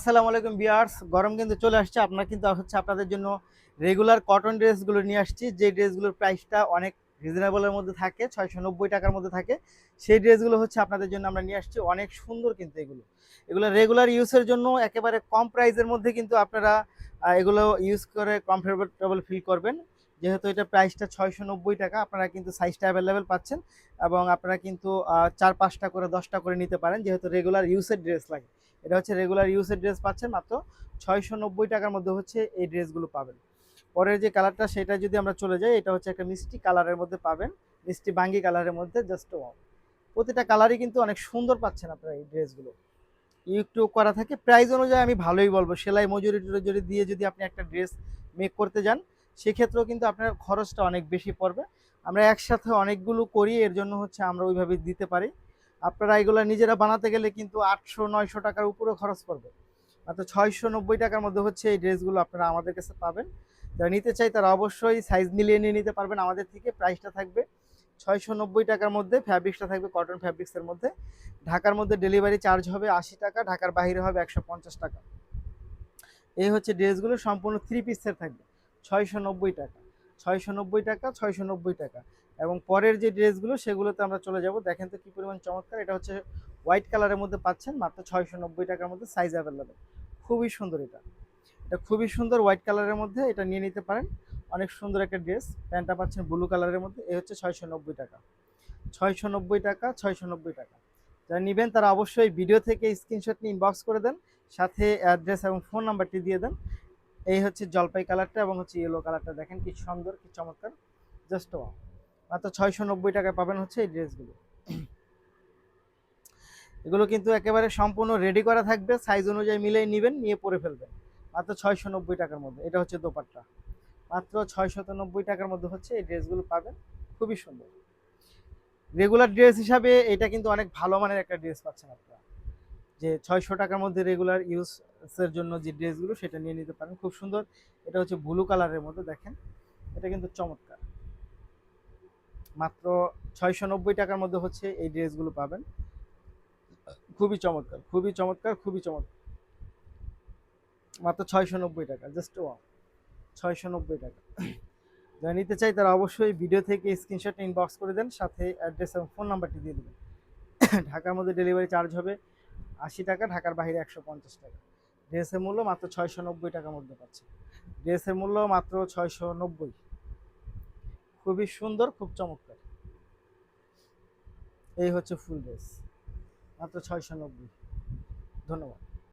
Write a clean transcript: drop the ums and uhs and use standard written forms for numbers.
আসসালামু আলাইকুম ভিউয়ার্স, গরম কিন্তু চলে আসছে। আপনারা কিন্তু আপনাদের জন্য রেগুলার কটন ড্রেসগুলো নিয়ে আসছি, যে ড্রেসগুলোর প্রাইসটা অনেক রিজনেবলের মধ্যে থাকে, 690 টাকার মধ্যে থাকে। সেই ড্রেসগুলো আপনাদের জন্য আমরা নিয়ে আসছি। অনেক সুন্দর কিন্তু এগুলো রেগুলার ইউজের জন্য একেবারে কম প্রাইসের মধ্যে কিন্তু আপনারা এগুলো ইউজ করে কমফোর্টেবল ফিল করবেন। যেহেতু এটা প্রাইসটা 690 টাকা, আপনারা কিন্তু সাইজটা অ্যাভেলেবেল পাচ্ছেন এবং আপনারা কিন্তু 4-5টা করে 10টা করে নিতে পারেন, যেহেতু রেগুলার ইউজের ড্রেস লাগে। এটা রেগুলার ইউজের ড্রেস পাচ্ছেন মাত্র 690 টাকার মধ্যে এই ড্রেসগুলো পাবেন। পরের যে কালারটা সেটা যদি আমরা চলে যাই, এটা একটা মিষ্টি কালারের মধ্যে পাবেন, মিষ্টি বাঙ্গি কালারের মধ্যে। জাস্ট প্রতিটা কালারই কিন্তু অনেক সুন্দর পাচ্ছেন আপনারা এই ড্রেসগুলো। একটু করা থাকে প্রাইস অনুযায়ী, আমি ভালোই বলবো। সেলাই মজুরি টজুরি দিয়ে যদি আপনি একটা ড্রেস মেক করতে যান, সেক্ষেত্রেও কিন্তু আপনার খরচটা অনেক বেশি পড়বে। আমরা একসাথে অনেকগুলো করি, এর জন্য আমরা ওইভাবে দিতে পারি। আপনারা এগুলো নিজেরা বানাতে গেলে কিন্তু 800-900 টাকার উপরে খরচ পড়বে। মাত্র 690 টাকার মধ্যে এই ড্রেসগুলো আপনারা আমাদের কাছে পাবেন। যারা নিতে চাই তারা অবশ্যই সাইজ মিলিয়ে নিয়ে নিতে পারবেন আমাদের থেকে। প্রাইসটা থাকবে 690 টাকার মধ্যে, ফ্যাব্রিক্সটা থাকবে কটন ফ্যাব্রিক্সের মধ্যে। ঢাকার মধ্যে ডেলিভারি চার্জ হবে 80 টাকা, ঢাকার বাইরে হবে 150 টাকা। এই ড্রেসগুলো সম্পূর্ণ 3 পিসের থাকবে 690 টাকা, 690 টাকা, 690 টাকা। এবং পরের যে ড্রেসগুলো সেগুলোতে আমরা চলে যাব। দেখেন তো কি পরিমাণ চমৎকার! এটা হোয়াইট কালারের মধ্যে পাচ্ছেন মাত্র 690 টাকার মধ্যে, সাইজ অ্যাভেলেবেল। খুবই সুন্দর এটা, এটা খুবই সুন্দর হোয়াইট কালারের মধ্যে, এটা নিয়ে নিতে পারেন। অনেক সুন্দর একটা ড্রেস। প্যান্টটা পাচ্ছেন ব্লু কালারের মধ্যে। এই 690 টাকা, 690 টাকা, 690 টাকা। যারা নেবেন তারা অবশ্যই ভিডিও থেকে স্ক্রিনশট নিয়ে ইনবক্স করে দেন, সাথে অ্যাড্রেস এবং ফোন নাম্বারটি দিয়ে দেন। এই জলপাই কালারটা এবং ইয়েলো কালারটা, দেখেন কি সুন্দর, কি চমৎকার! জাস্ট মাত্র 690 টাকায় পাবেন এই ড্রেসগুলো। এগুলো কিন্তু একেবারে সম্পূর্ণ রেডি করা থাকবে, সাইজ অনুযায়ী মিলেই নেবেন, নিয়ে পরে ফেলবেন। মাত্র 690 টাকার মধ্যে। এটা দোপাট্টা। মাত্র 690 টাকার মধ্যে এই ড্রেসগুলো পাবেন। খুবই সুন্দর। রেগুলার ড্রেস হিসাবে এটা কিন্তু অনেক ভালো মানের একটা ড্রেস পাচ্ছেন আপনারা, যে 600 টাকার মধ্যে রেগুলার ইউজের জন্য যে ড্রেসগুলো সেটা নিয়ে নিতে পারেন। খুব সুন্দর। এটা ব্লু কালারের মধ্যে, দেখেন এটা কিন্তু চমৎকার। মাত্র 690 টাকার মধ্যে এই ড্রেসগুলো পাবেন। খুবই চমৎকার, খুবই চমৎকার, খুবই চমৎকার। মাত্র 690 টাকা, জাস্ট 690 টাকা। যারা নিতে চাই তারা অবশ্যই ভিডিও থেকে স্ক্রিনশট ইনবক্স করে দেন, সাথে অ্যাড্রেস এবং ফোন নাম্বারটি দিয়ে দেবেন। ঢাকার মধ্যে ডেলিভারি চার্জ হবে 80 টাকা, ঢাকার বাইরে 150 টাকা। ড্রেসের মূল্য মাত্র 690 টাকার মধ্যে পাচ্ছে। ড্রেসের মূল্য মাত্র 690। খুবই সুন্দর, খুব চমৎকার। এই ফুল ড্রেস, মাত্র 690। ধন্যবাদ।